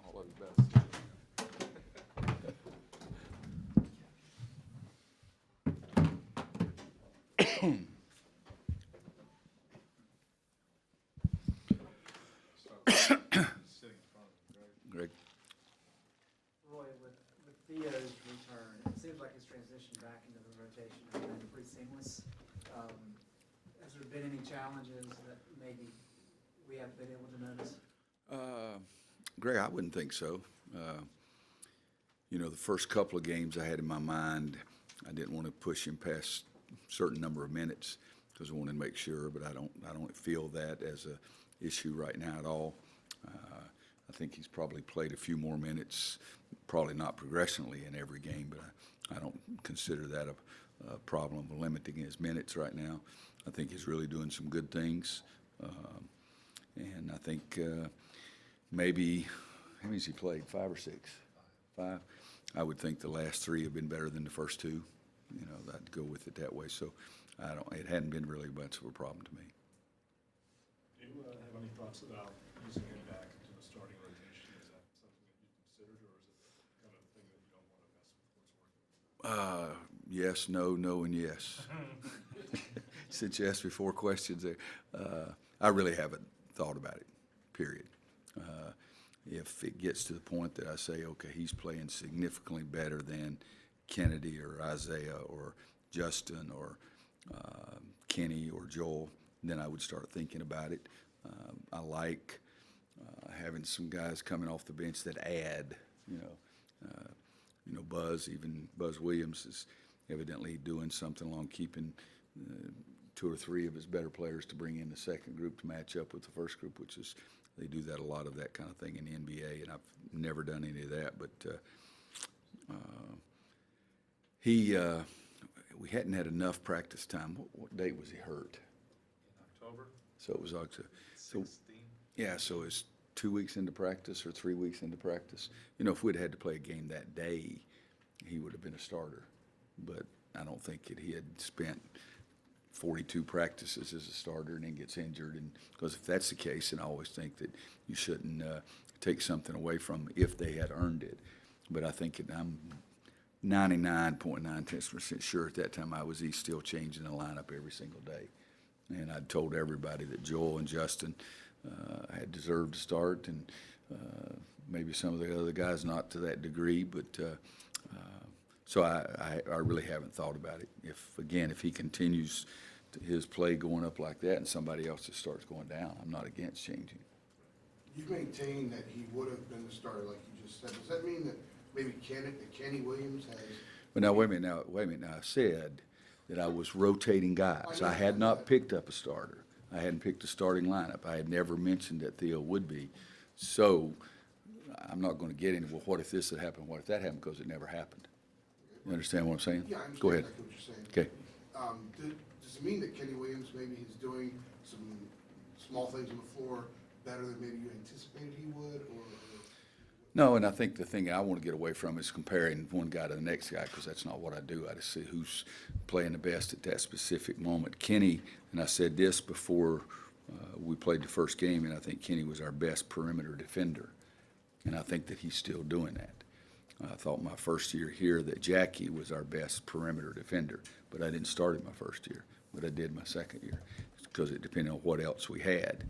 All of the best. Greg. Roy, with Theo's return, it seems like his transition back into the rotation has been pretty seamless. Has there been any challenges that maybe we haven't been able to notice? Greg, I wouldn't think so. You know, the first couple of games I had in my mind, I didn't want to push him past a certain number of minutes because I wanted to make sure, but I don't feel that as a issue right now at all. I think he's probably played a few more minutes, probably not progressionally in every game, but I don't consider that a problem of limiting his minutes right now. I think he's really doing some good things. And I think maybe, how many has he played, 5 or 6? 5? I would think the last 3 have been better than the first 2. You know, I'd go with it that way. So it hadn't been really much of a problem to me. Do you have any thoughts about using him back into the starting rotation? Is that something that you considered, or is it the kind of thing that you don't want to mess with what's working? Yes, no, no, and yes. Since you asked me 4 questions there, I really haven't thought about it, period. If it gets to the point that I say, okay, he's playing significantly better than Kennedy or Isaiah or Justin or Kenny or Joel, then I would start thinking about it. I like having some guys coming off the bench that add, you know, Buzz Williams is evidently doing something along keeping 2 or 3 of his better players to bring in the second group to match up with the first group, which is, they do that a lot of that kind of thing in the NBA, and I've never done any of that. But we hadn't had enough practice time. What date was he hurt? In October? So it was October. 16? Yeah, so it's 2 weeks into practice or 3 weeks into practice. You know, if we'd had to play a game that day, he would have been a starter. But I don't think that he had spent 42 practices as a starter and then gets injured. And because if that's the case, then I always think that you shouldn't take something away from them if they had earned it. But I think I'm 99.9% sure at that time he's still changing the lineup every single day. And I'd told everybody that Joel and Justin had deserved to start, and maybe some of the other guys not to that degree, but so I really haven't thought about it. If he continues his play going up like that and somebody else just starts going down, I'm not against changing. You've maintained that he would have been the starter, like you just said. Does that mean that maybe Kenny Williams has? But now, wait a minute. Now, I said that I was rotating guys. I had not picked up a starter. I hadn't picked a starting lineup. I had never mentioned that Theo would be. So I'm not going to get into, well, what if this had happened? What if that happened? Because it never happened. You understand what I'm saying? Yeah, I understand Go ahead. exactly what you're saying. Okay. Does it mean that Kenny Williams maybe is doing some small things on the floor better than maybe you anticipated he would, or? No, and I think the thing I want to get away from is comparing one guy to the next guy, because that's not what I do. I just see who's playing the best at that specific moment. Kenny, and I said this before we played the first game, and I think Kenny was our best perimeter defender, and I think that he's still doing that. I thought my first year here that Jackie was our best perimeter defender, but I didn't start him my first year, but I did my second year because it depended on what else we had.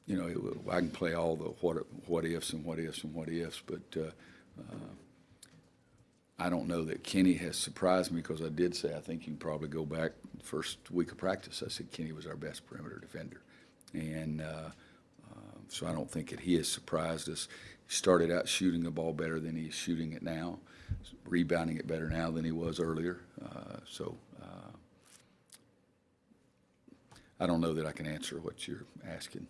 You know, I can play all the what ifs and what ifs and what ifs, but I don't know that Kenny has surprised me, because I did say I think you can probably go back the first week of practice. I said Kenny was our best perimeter defender, and so I don't think that he has surprised us. He started out shooting the ball better than he's shooting it now, rebounding it better now than he was earlier. I don't know that I can answer what you're asking,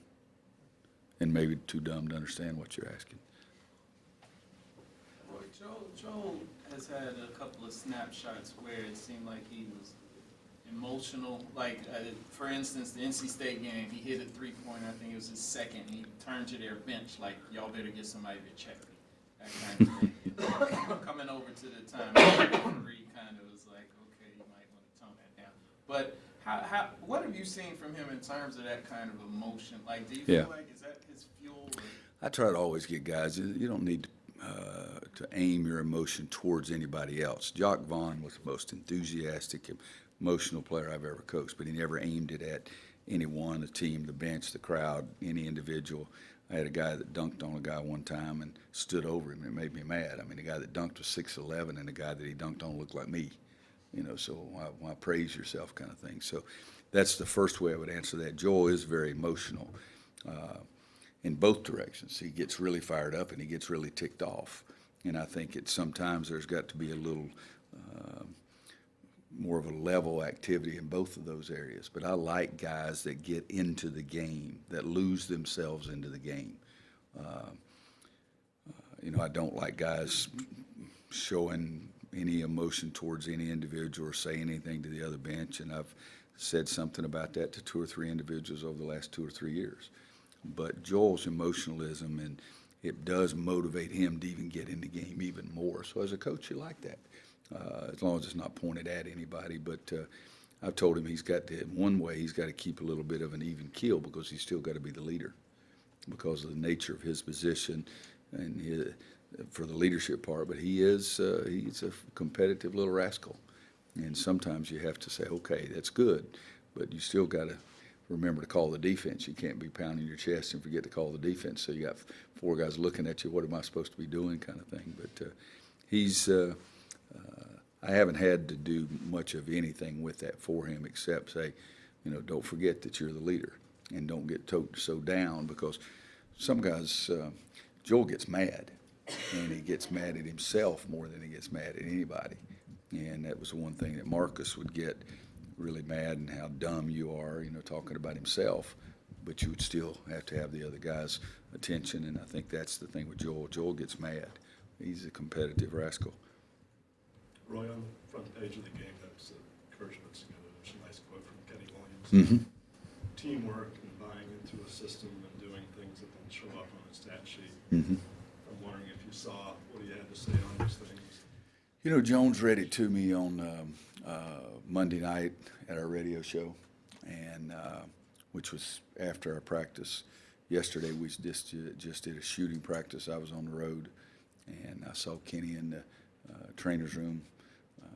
and maybe too dumb to understand what you're asking. Roy, Joel has had a couple of snapshots where it seemed like he was emotional. Like, for instance, the NC State game, he hit a three-pointer. I think it was his second. He turned to their bench like, y'all better get somebody to check me. That kind of thing. Coming over to the time, the referee kind of was like, okay, you might want to tone that down. But what have you seen from him in terms of that kind of emotion? Like, do you Yeah. feel like, is that his fuel? Or? I try to always get guys, you don't need to aim your emotion towards anybody else. Jock Vaughn was the most enthusiastic, emotional player I've ever coached, but he never aimed it at anyone, the team, the bench, the crowd, any individual. I had a guy that dunked on a guy one time and stood over him. It made me mad. I mean, the guy that dunked was 6'11", and the guy that he dunked on looked like me. So why praise yourself kind of thing. So that's the first way I would answer that. Joel is very emotional in both directions. He gets really fired up and he gets really ticked off. And I think sometimes there's got to be a little more of a level activity in both of those areas. But I like guys that get into the game, that lose themselves into the game. I don't like guys showing any emotion towards any individual or say anything to the other bench, and I've said something about that to 2 or 3 individuals over the last 2 or 3 years. But Joel's emotionalism, and it does motivate him to even get in the game even more. So as a coach, you like that, as long as it's not pointed at anybody. But I've told him he's got to, one way, he's got to keep a little bit of an even keel because he's still got to be the leader because of the nature of his position and for the leadership part. But he's a competitive little rascal. And sometimes you have to say, okay, that's good, but you still got to remember to call the defense. You can't be pounding your chest and forget to call the defense. So you got 4 guys looking at you, what am I supposed to be doing kind of thing. But I haven't had to do much of anything with that for him except say, don't forget that you're the leader and don't get so down, because some guys, Joel gets mad, and he gets mad at himself more than he gets mad at anybody. And that was the one thing that Marcus would get really mad, and how dumb you are, talking about himself, but you would still have to have the other guy's attention. And I think that's the thing with Joel. Joel gets mad. He's a competitive rascal. Roy, on the front page of the game, that's encouragements together. There's a nice quote from Kenny Williams. Mm-hmm. Teamwork and buying into a system and doing things that don't show up on a stat sheet. Mm-hmm. I'm wondering if you saw what he had to say on these things. Jones read it to me on Monday night at our radio show, and which was after our practice. Yesterday we just did a shooting practice. I was on the road, and I saw Kenny in the trainer's room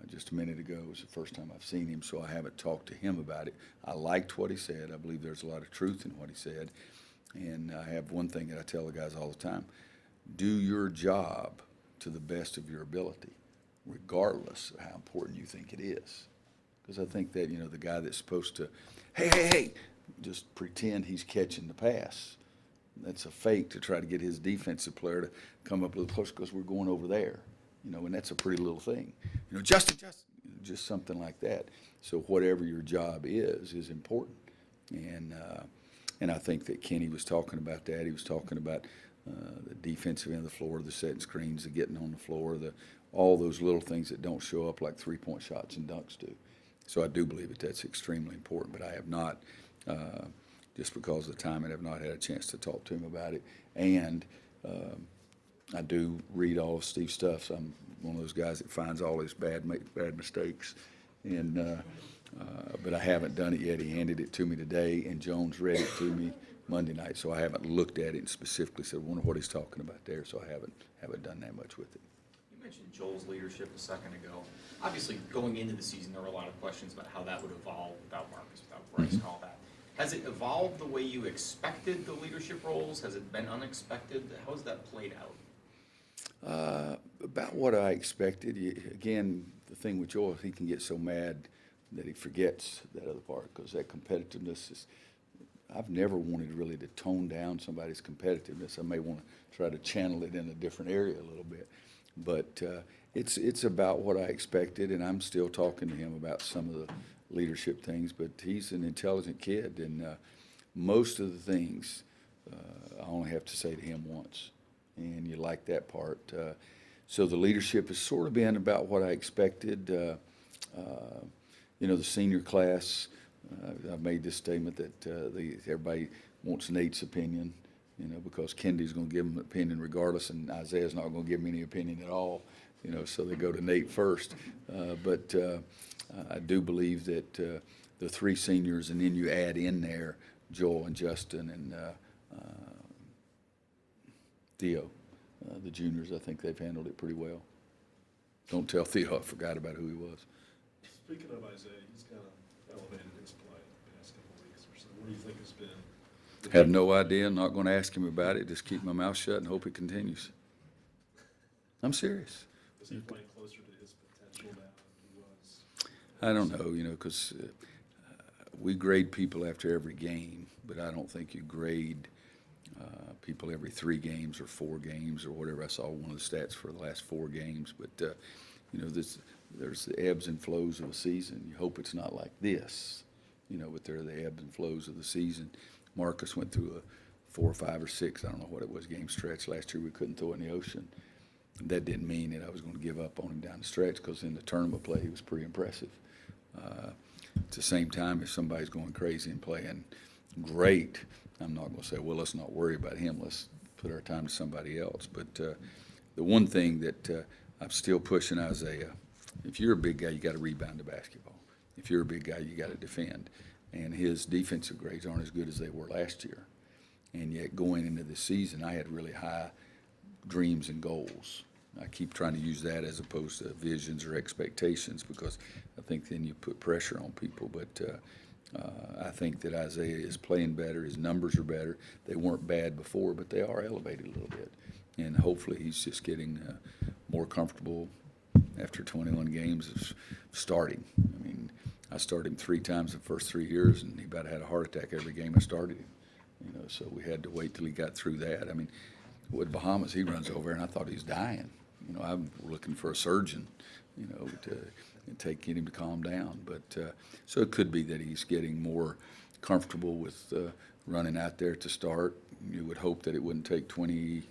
just a minute ago. It was the first time I've seen him, so I haven't talked to him about it. I liked what he said. I believe there's a lot of truth in what he said. And I have one thing that I tell the guys all the time: do your job to the best of your ability, regardless of how important you think it is. Because I think that, the guy that's supposed to, hey, just pretend he's catching the pass, that's a fake to try to get his defensive player to come up a little closer because we're going over there. And that's a pretty little thing. Justin, just something like that. So whatever your job is important. And I think that Kenny was talking about that. He was talking about the defensive end of the floor, the setting screens, the getting on the floor, all those little things that don't show up like three-point shots and dunks do. So I do believe that that's extremely important. But I have not, just because of the time, I have not had a chance to talk to him about it. And I do read all of Steve's stuff. So I'm one of those guys that finds all his bad mistakes. And but I haven't done it yet. He handed it to me today, and Jones read it to me Monday night. So I haven't looked at it and specifically said, wonder what he's talking about there. So I haven't done that much with it. You mentioned Joel's leadership a second ago. Obviously, going into the season, there were a lot of questions about how that would evolve without Marcus, without Bryce, and all that. Has it evolved the way you expected the leadership roles? Has it been unexpected? How has that played out? About what I expected. Again, the thing with Joel is he can get so mad that he forgets that other part, because that competitiveness is, I've never wanted really to tone down somebody's competitiveness. I may want to try to channel it in a different area a little bit. But it's about what I expected, and I'm still talking to him about some of the leadership things. But he's an intelligent kid, and most of the things I only have to say to him once. And you like that part. So the leadership has sort of been about what I expected. The senior class, I've made this statement that everybody wants Nate's opinion, because Kendi's going to give him an opinion regardless, and Isaiah's not going to give him any opinion at all, so they go to Nate first. But I do believe that the three seniors, and then you add in there Joel and Justin and Theo, the juniors. I think they've handled it pretty well. Don't tell Theo I forgot about who he was. Speaking of Isaiah, he's kind of elevated his play the past couple of weeks or so. What do you think has been? Have no idea. I'm not going to ask him about it. Just keep my mouth shut and hope it continues. I'm serious. Is he playing closer to his potential now than he was? I don't know, because we grade people after every game, but I don't think you grade people every 3 games or 4 games or whatever. I saw one of the stats for the last 4 games, but there's the ebbs and flows of a season. You hope it's not like this, but there are the ebbs and flows of the season. Marcus went through a 4 or 5 or 6, I don't know what it was, game stretch last year. We couldn't throw it in the ocean. That didn't mean that I was going to give up on him down the stretch, because in the tournament play he was pretty impressive. At the same time, if somebody's going crazy and playing great, I'm not going to say, well, let's not worry about him. Let's put our time to somebody else. But the one thing that I'm still pushing Isaiah, if you're a big guy, you got to rebound the basketball. If you're a big guy, you got to defend. And his defensive grades aren't as good as they were last year. And yet going into the season, I had really high dreams and goals. I keep trying to use that as opposed to visions or expectations, because I think then you put pressure on people. But I think that Isaiah is playing better. His numbers are better. They weren't bad before, but they are elevated a little bit. And hopefully he's just getting more comfortable after 21 games of starting. I mean, I started him 3 times the first 3 years, and he about had a heart attack every game I started him. So we had to wait till he got through that. I mean, with Bahamas, he runs over, and I thought he was dying. I'm looking for a surgeon, to get him to calm down. But so it could be that he's getting more comfortable with running out there to start. You would hope that it wouldn't take 21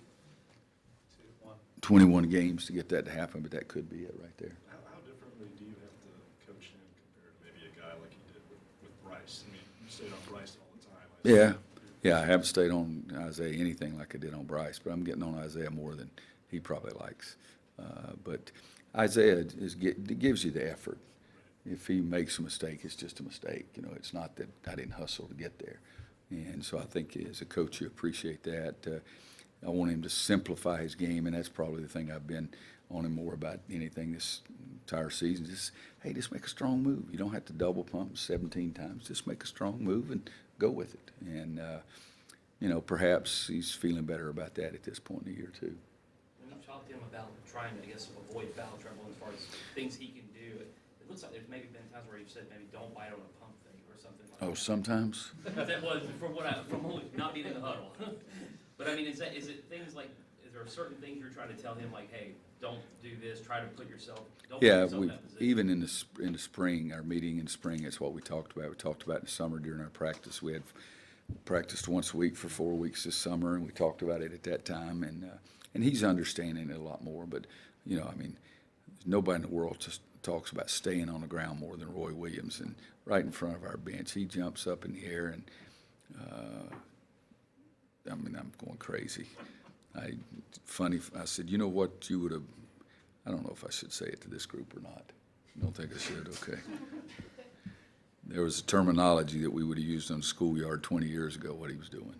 games to get that to happen, but that could be it right there. How differently do you have to coach him compared to maybe a guy like you did with Bryce? I mean, you stayed on Bryce all the time. Yeah, I haven't stayed on Isaiah anything like I did on Bryce, but I'm getting on Isaiah more than he probably likes. But Isaiah it gives you the effort. If he makes a mistake, it's just a mistake. It's not that I didn't hustle to get there. And so I think as a coach, you appreciate that. I want him to simplify his game, and that's probably the thing I've been on him more about anything this entire season. Just make a strong move. You don't have to double pump 17 times. Just make a strong move and go with it. And, perhaps he's feeling better about that at this point in the year, too. When you talk to him about trying to, avoid foul trouble as far as things he can do, it looks like there's maybe been times where you've said maybe don't bite on a pump fake or something like that. Oh, sometimes? That was from only not being in the huddle. But I mean, is it things like, is there certain things you're trying to tell him, like, hey, don't do this, try to put yourself, don't put Yeah, yourself in that position? even in the spring, our meeting in spring, that's what we talked about. We talked about in the summer during our practice. We had practiced once a week for 4 weeks this summer, and we talked about it at that time. And he's understanding it a lot more. But nobody in the world just talks about staying on the ground more than Roy Williams. And right in front of our bench, he jumps up in the air, and I'm going crazy. I said, you know what, you would have, I don't know if I should say it to this group or not. Don't think I should, okay. There was a terminology that we would have used on the schoolyard 20 years ago, what he was doing.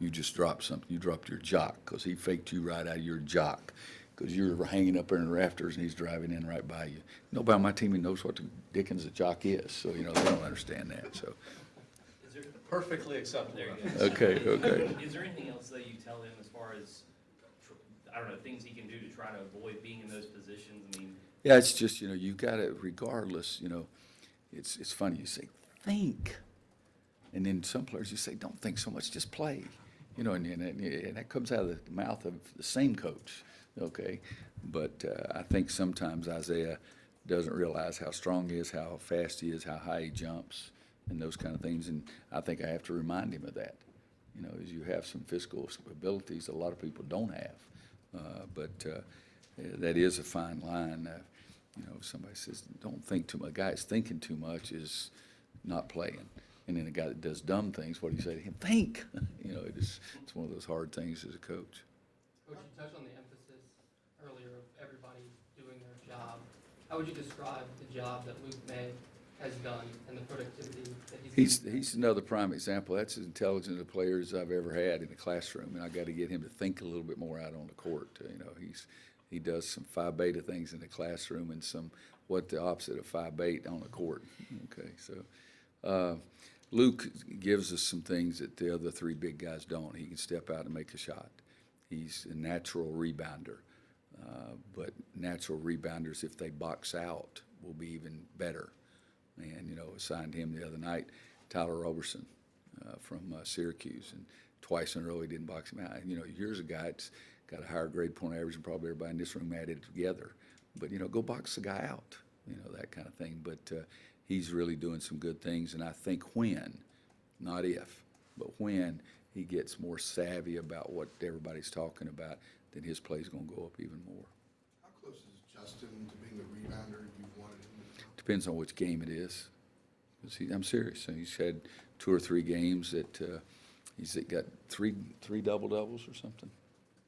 You just dropped something. You dropped your jock, because he faked you right out of your jock, because you're hanging up there in the rafters and he's driving in right by you. Nobody on my team even knows what the dickens a jock is, so, they don't understand that, so. Is there, Perfectly acceptable. there you go. Okay. Is there anything else that you tell him as far as, I don't know, things he can do to try to avoid being in those positions? I mean, Yeah, it's just, you've got to, regardless, it's funny, you say, think. And then some players, you say, don't think so much, just play. And that comes out of the mouth of the same coach, okay? But I think sometimes Isaiah doesn't realize how strong he is, how fast he is, how high he jumps, and those kind of things. And I think I have to remind him of that. As you have some physical abilities a lot of people don't have. But that is a fine line. If somebody says, don't think too much, a guy that's thinking too much is not playing. And then a guy that does dumb things, what do you say to him? Think. It's one of those hard things as a coach. Coach, you touched on the emphasis earlier of everybody doing their job. How would you describe the job that Luke made has done and the productivity that He's another prime example. That's as intelligent a player as I've ever had in the classroom, and I got to get him to think a little bit more out on the court. You know, he does some Phi Beta things in the classroom and some what the opposite of Phi Beta on the court. Okay, so Luke gives us some things that the other three big guys don't. He can step out and make a shot. He's a natural rebounder, but natural rebounders, if they box out, will be even better. And, you know, assigned him the other night, Tyler Roberson from Syracuse, and twice in a row he didn't box him out. And, you know, here's a guy that's got a higher grade point average than probably everybody in this room added together. But, you know, go box the guy out, you know, that kind of thing. But he's really doing some good things, and I think when, not if, but when he gets more savvy about what everybody's talking about, then his play's going to go up even more. How close is Justin to being the rebounder you wanted him to be? Depends on which game it is. I'm serious. He's had 2 or 3 games that he's got three double-doubles or something.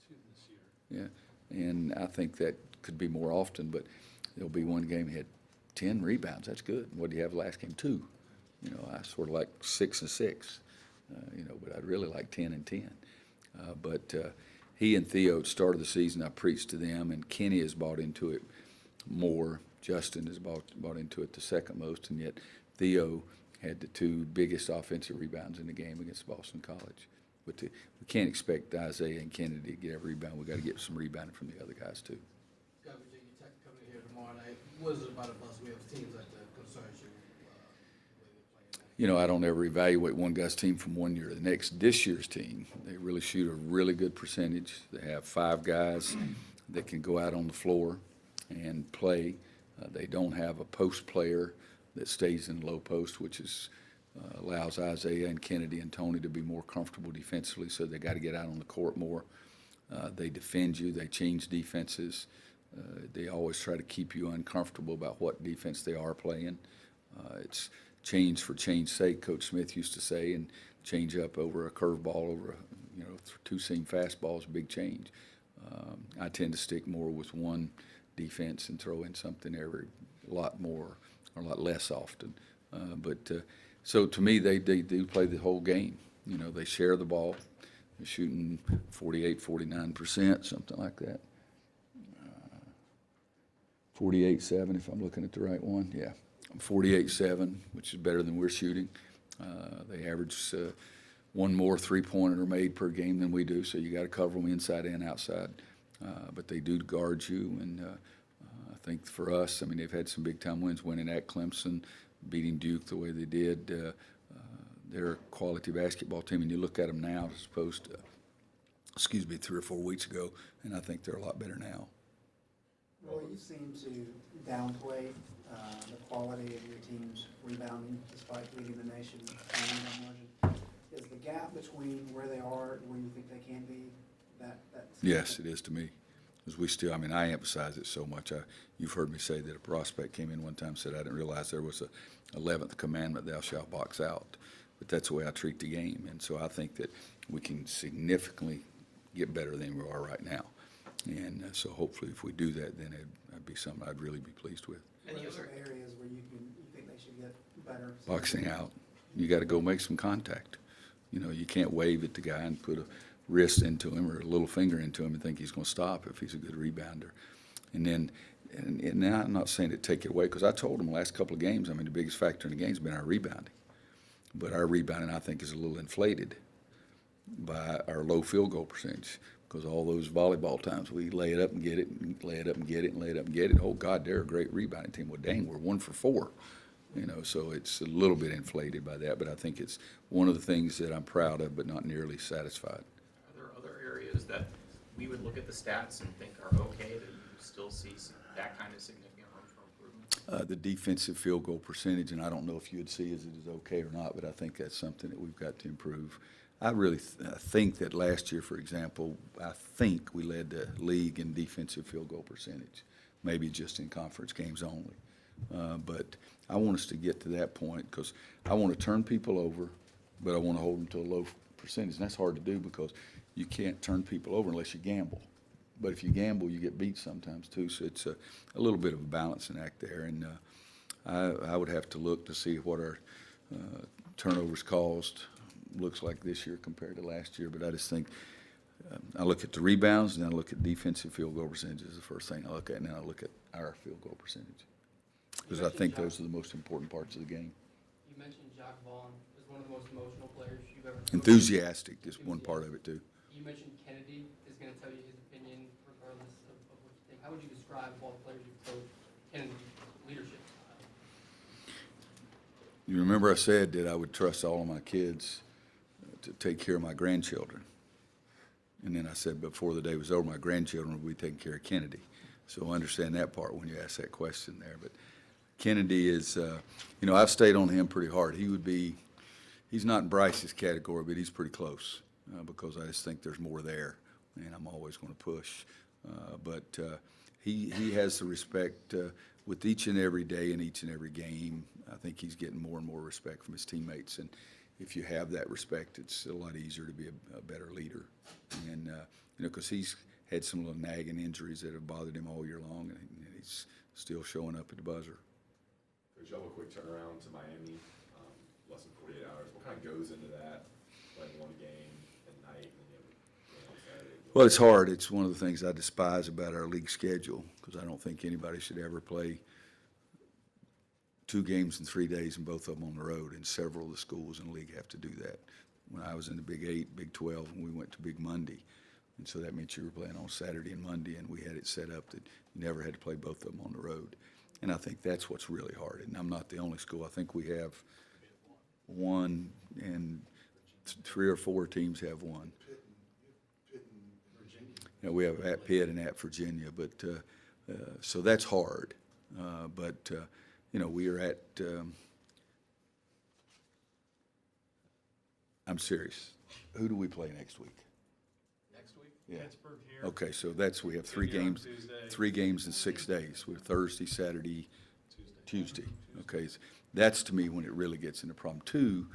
2 this year. Yeah, and I think that could be more often, but there'll be one game he had 10 rebounds. That's good. What did he have last game? 2. You know, I sort of like 6 and 6, you know, but I'd really like 10 and 10. But he and Theo at the start of the season, I preached to them, and Kenny has bought into it more. Justin has bought into it the second most, and yet Theo had the 2 biggest offensive rebounds in the game against Boston College. But we can't expect Isaiah and Kennedy to get every rebound. We've got to get some rebounding from the other guys, too. Got Virginia Tech coming here tomorrow night. What is it about a bus we have teams like that concerns you? The way they're playing? You know, I don't ever evaluate one guy's team from one year to the next. This year's team, they really shoot a really good percentage. They have 5 guys that can go out on the floor and play. They don't have a post player that stays in low post, which allows Isaiah and Kennedy and Tony to be more comfortable defensively, so they got to get out on the court more. They defend you. They change defenses. They always try to keep you uncomfortable about what defense they are playing. It's change for change's sake, Coach Smith used to say, and change up over a curveball, over a 2-seam fastball is a big change. I tend to stick more with one defense and throw in something every lot more or a lot less often. So to me, they do play the whole game. You know, they share the ball. They're shooting 48, 49%, something like that. 48-7, if I'm looking at the right one. Yeah, 48-7, which is better than we're shooting. They average 1 more three-pointer made per game than we do, so you got to cover them inside and outside. But they do guard you, and I think for us, I mean, they've had some big-time wins, winning at Clemson, beating Duke the way they did. They're a quality basketball team, and you look at them now as opposed to, 3 or 4 weeks ago, and I think they're a lot better now. Roy, you seem to downplay the quality of your team's rebounding despite leading the nation by rebound margin. Is the gap between where they are and where you think they can be that? Yes, it is to me. Because I emphasize it so much. You've heard me say that a prospect came in one time and said, I didn't realize there was a 11th commandment, thou shalt box out. But that's the way I treat the game. And so I think that we can significantly get better than we are right now. And so hopefully if we do that, then it'd be something I'd really be pleased with. What are some areas where you think they should get better? Boxing out. You got to go make some contact. You know, you can't wave at the guy and put a wrist into him or a little finger into him and think he's going to stop if he's a good rebounder. And then, and now I'm not saying to take it away, because I told him the last couple of games, the biggest factor in the game has been our rebounding. But our rebounding, I think, is a little inflated by our low field goal percentage, because all those volleyball times we lay it up and get it, and lay it up and get it, and lay it up and get it. Oh, God, they're a great rebounding team. Well, dang, we're 1 for 4. You know, so it's a little bit inflated by that, but I think it's one of the things that I'm proud of, but not nearly satisfied. Are there other areas that we would look at the stats and think are okay, that you still see that kind of significant room for improvement? The defensive field goal percentage, and I don't know if you'd see as it is okay or not, but I think that's something that we've got to improve. I really think that last year, for example, I think we led the league in defensive field goal percentage, maybe just in conference games only. But I want us to get to that point, because I want to turn people over, but I want to hold them to a low percentage. And that's hard to do, because you can't turn people over unless you gamble. But if you gamble, you get beat sometimes too. So it's a little bit of a balancing act there. And I would have to look to see what our turnovers caused looks like this year compared to last year, but I just think I look at the rebounds, and then I look at defensive field goal percentage is the first thing I look at, and then I look at our field goal percentage. Because I think those are the most important parts of the game. You mentioned Jacques Vaughn is one of the most emotional players you've ever coached. Enthusiastic is one part of it, too. You mentioned Kennedy is going to tell you his opinion regardless of what you think. How would you describe all the players you've coached Kennedy's leadership style? You remember I said that I would trust all of my kids to take care of my grandchildren. And then I said before the day was over, my grandchildren would be taking care of Kennedy. So I understand that part when you ask that question there. But Kennedy is, I've stayed on him pretty hard. He's not in Bryce's category, but he's pretty close because I just think there's more there, and I'm always going to push. But he has the respect with each and every day and each and every game. I think he's getting more and more respect from his teammates. And if you have that respect, it's a lot easier to be a better leader. And, because he's had some little nagging injuries that have bothered him all year long, and he's still showing up at the buzzer. Coach, you have a quick turnaround to Miami, less than 48 hours. What kind of goes into that, playing one game at night and then you have a game on Saturday? Well, it's hard. It's one of the things I despise about our league schedule because I don't think anybody should ever play 2 games in 3 days and both of them on the road, and several of the schools in the league have to do that. When I was in the Big 8, Big 12, and we went to Big Monday, and so that meant you were playing on Saturday and Monday, and we had it set up that you never had to play both of them on the road. And I think that's what's really hard. And I'm not the only school. I think we have one, and 3 or 4 teams have one. Pitt and Virginia. Yeah, we have at Pitt and at Virginia, but so that's hard. We are at. I'm serious. Who do we play next week? Next week, Yeah. Pittsburgh here. Okay, so we have 3 Virginia on games, Tuesday. 3 games in 6 days. We're Thursday, Saturday, Tuesday. Okay, so that's to me when it really gets into problem. 2,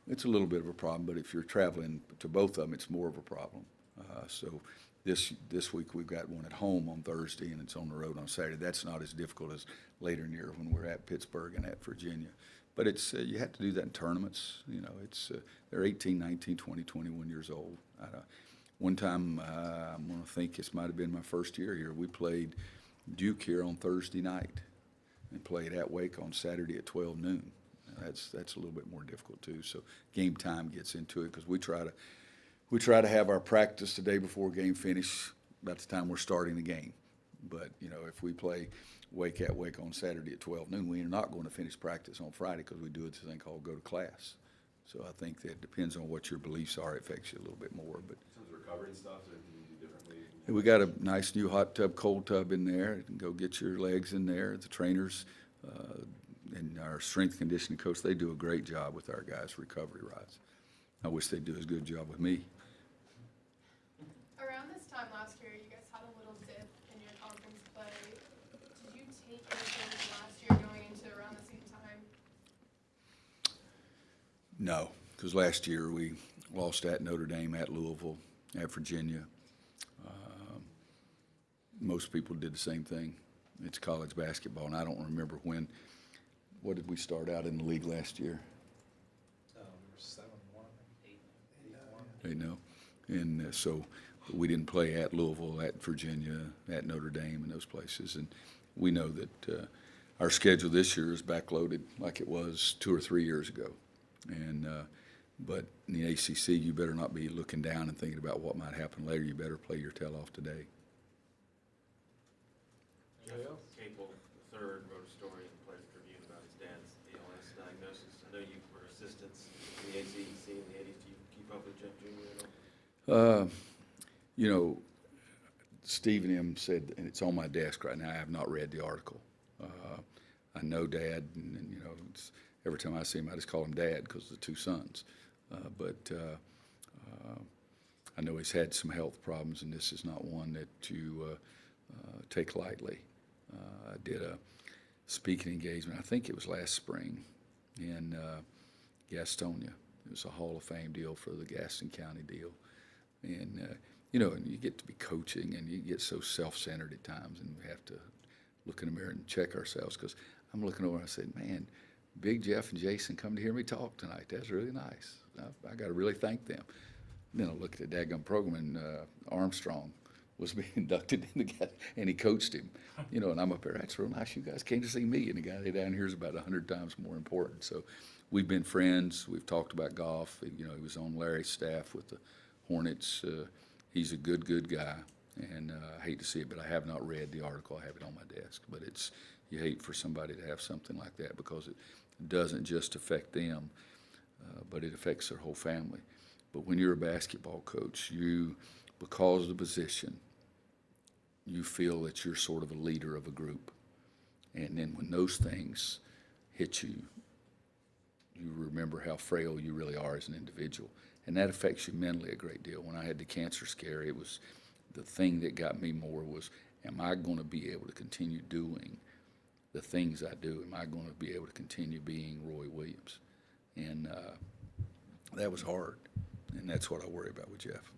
it's a little bit of a problem, but if you're traveling to both of them, it's more of a problem. So this week we've got one at home on Thursday and it's on the road on Saturday. That's not as difficult as later in the year when we're at Pittsburgh and at Virginia. But it's you have to do that in tournaments. They're 18, 19, 20, 21 years old. One time, I'm going to think this might have been my first year here, we played Duke here on Thursday night and played at Wake on Saturday at 12 noon. That's a little bit more difficult too. So game time gets into it because we try to have our practice the day before game finish about the time we're starting the game. But, if we play Wake at Wake on Saturday at 12 noon, we are not going to finish practice on Friday because we do this thing called go to class. So I think that depends on what your beliefs are. It affects you a little bit more. But In terms of recovery and stuff, is there anything you do differently? we got a nice new hot tub, cold tub in there. You can go get your legs in there. The trainers and our strength conditioning coach, they do a great job with our guys' recovery rides. I wish they'd do as good a job with me. Around this time last year, you guys had a little dip in your conference play. Did you take anything last year going into around the same time? No, because last year we lost at Notre Dame, at Louisville, at Virginia. Most people did the same thing. It's college basketball, and I don't remember what did we start out in the league last year? We were 7-1, I think, 8-1. And so we didn't play at Louisville, at Virginia, at Notre Dame, and those places. And we know that our schedule this year is backloaded like it was 2 or 3 years ago. And but in the ACC, you better not be looking down and thinking about what might happen later. You better play your tail off today. Capel III wrote a story in the Players Tribune about his dad's ALS diagnosis. I know you were assistants in the ACC in the 80s. Do you keep up with Jeff Jr. at all? Steve and him said, and it's on my desk right now, I have not read the article. I know Dad, and every time I see him, I just call him Dad because of the 2 sons. But I know he's had some health problems, and this is not one that you take lightly. I did a speaking engagement, I think it was last spring, in Gastonia. It was a Hall of Fame deal for the Gaston County deal. And, and you get to be coaching, and you get so self-centered at times, and we have to look in the mirror and check ourselves because I'm looking over, I said, man, Big Jeff and Jason come to hear me talk tonight. That's really nice. I got to really thank them. And then I looked at the daggum program, and Armstrong was being inducted in the guy, and he coached him. You know, and I'm up there, that's real nice. You guys came to see me. And the guy down here is about 100 times more important. So we've been friends. We've talked about golf. You know, he was on Larry's staff with the Hornets. He's a good guy. And I hate to see it, but I have not read the article. I have it on my desk. But you hate for somebody to have something like that because it doesn't just affect them, but it affects their whole family. But when you're a basketball coach, because of the position, you feel that you're sort of a leader of a group. And then when those things hit you, you remember how frail you really are as an individual. And that affects you mentally a great deal. When I had the cancer scare, it was the thing that got me more was, am I going to be able to continue doing the things I do? Am I going to be able to continue being Roy Williams? And that was hard. And that's what I worry about with Jeff.